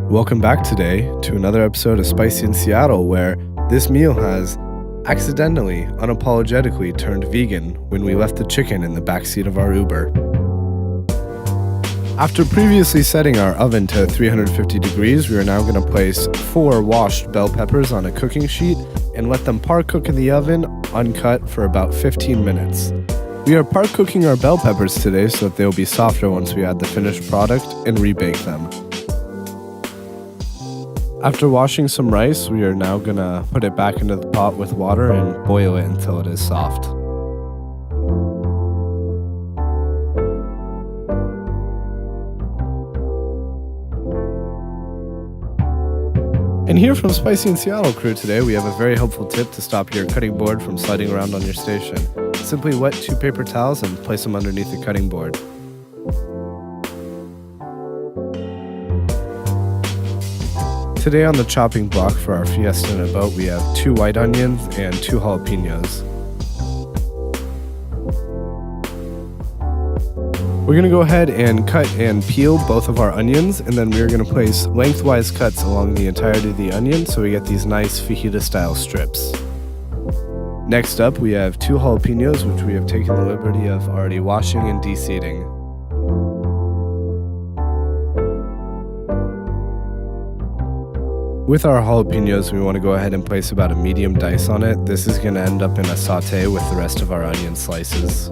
Welcome back today to another episode of Spicy in Seattle, where this meal has accidentally, unapologetically turned vegan when we left the chicken in the backseat of our Uber. After previously setting our oven to 350 degrees, we are now going to place 4 washed bell peppers on a cooking sheet and let them par cook in the oven uncut for about 15 minutes. We are par cooking our bell peppers today so that they will be softer once we add the finished product and rebake them. After washing some rice, we are now going to put it back into the pot with water and boil it until it is soft. And here from Spicy in Seattle crew today, we have a very helpful tip to stop your cutting board from sliding around on your station. Simply wet 2 paper towels and place them underneath the cutting board. Today on the chopping block for our Fiesta Boat, we have 2 white onions and 2 jalapenos. We're going to go ahead and cut and peel both of our onions, and then we're going to place lengthwise cuts along the entirety of the onion so we get these nice fajita style strips. Next up, we have 2 jalapenos, which we have taken the liberty of already washing and de-seeding. With our jalapenos, we want to go ahead and place about a medium dice on it. This is going to end up in a saute with the rest of our onion slices.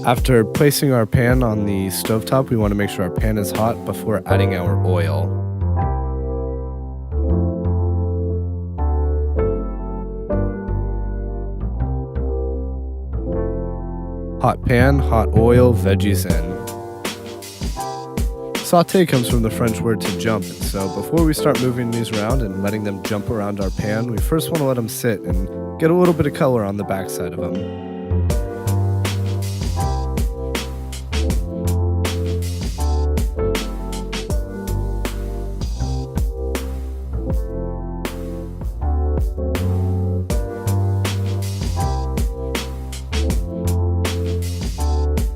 After placing our pan on the stovetop, we want to make sure our pan is hot before adding our oil. Hot pan, hot oil, veggies in. Sauté comes from the French word to jump, so before we start moving these around and letting them jump around our pan, we first want to let them sit and get a little bit of color on the backside of them.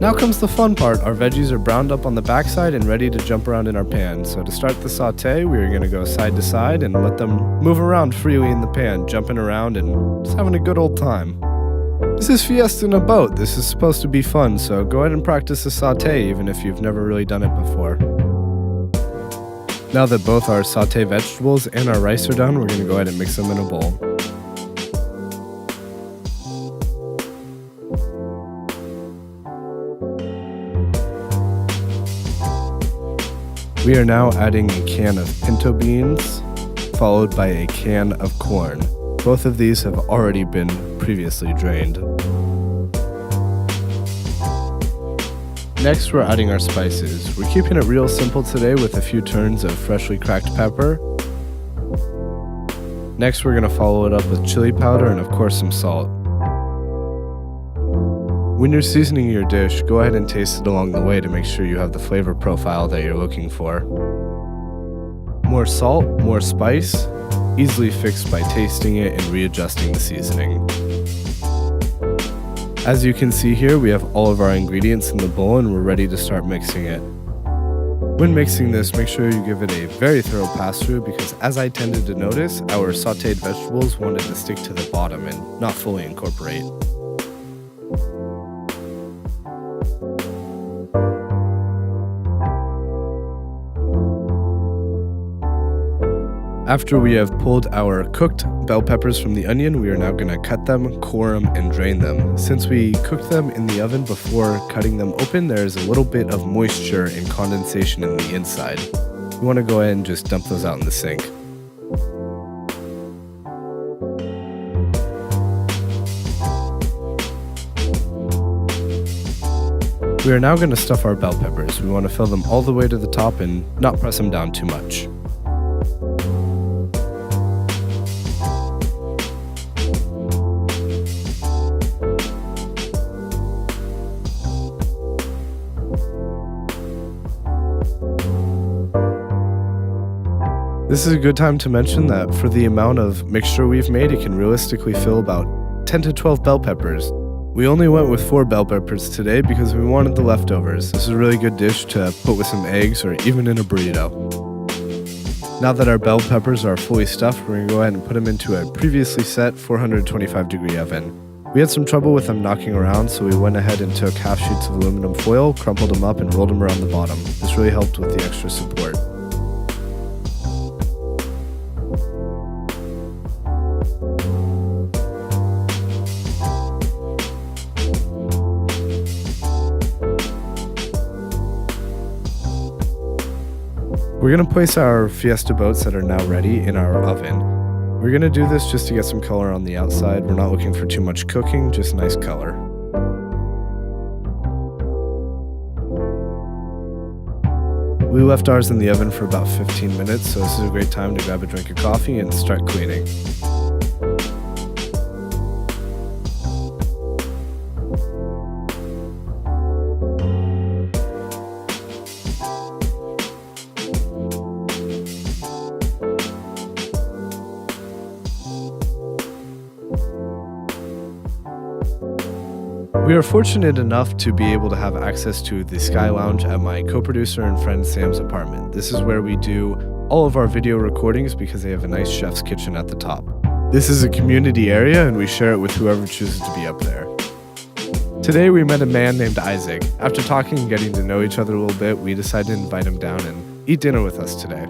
Now comes the fun part. Our veggies are browned up on the backside and ready to jump around in our pan. So to start the saute, we are going to go side to side and let them move around freely in the pan, jumping around and just having a good old time. This is Fiesta in a Boat. This is supposed to be fun, so go ahead and practice the saute even if you've never really done it before. Now that both our saute vegetables and our rice are done, we're going to go ahead and mix them in a bowl. We are now adding a can of pinto beans, followed by a can of corn. Both of these have already been previously drained. Next, we're adding our spices. We're keeping it real simple today with a few turns of freshly cracked pepper. Next, we're going to follow it up with chili powder and of course some salt. When you're seasoning your dish, go ahead and taste it along the way to make sure you have the flavor profile that you're looking for. More salt, more spice, easily fixed by tasting it and readjusting the seasoning. As you can see here, we have all of our ingredients in the bowl and we're ready to start mixing it. When mixing this, make sure you give it a very thorough pass through because as I tended to notice, our sauteed vegetables wanted to stick to the bottom and not fully incorporate. After we have pulled our cooked bell peppers from the onion, we are now going to cut them, core them, and drain them. Since we cooked them in the oven before cutting them open, there is a little bit of moisture and condensation in the inside. We want to go ahead and just dump those out in the sink. We are now going to stuff our bell peppers. We want to fill them all the way to the top and not press them down too much. This is a good time to mention that for the amount of mixture we've made, it can realistically fill about 10 to 12 bell peppers. We only went with 4 bell peppers today because we wanted the leftovers. This is a really good dish to put with some eggs or even in a burrito. Now that our bell peppers are fully stuffed, we're going to go ahead and put them into a previously set 425-degree oven. We had some trouble with them knocking around, so we went ahead and took half sheets of aluminum foil, crumpled them up, and rolled them around the bottom. This really helped with the extra support. We're going to place our Fiesta Boats that are now ready in our oven. We're going to do this just to get some color on the outside. We're not looking for too much cooking, just nice color. We left ours in the oven for about 15 minutes, so this is a great time to grab a drink of coffee and start cleaning. We are fortunate enough to be able to have access to the Sky Lounge at my co-producer and friend Sam's apartment. This is where we do all of our video recordings because they have a nice chef's kitchen at the top. This is a community area and we share it with whoever chooses to be up there. Today we met a man named Isaac. After talking and getting to know each other a little bit, we decided to invite him down and eat dinner with us today.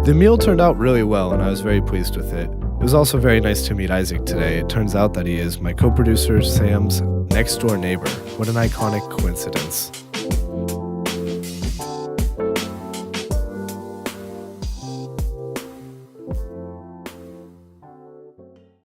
The meal turned out really well and I was very pleased with it. It was also very nice to meet Isaac today. It turns out that he is my co-producer Sam's next door neighbor. What an iconic coincidence.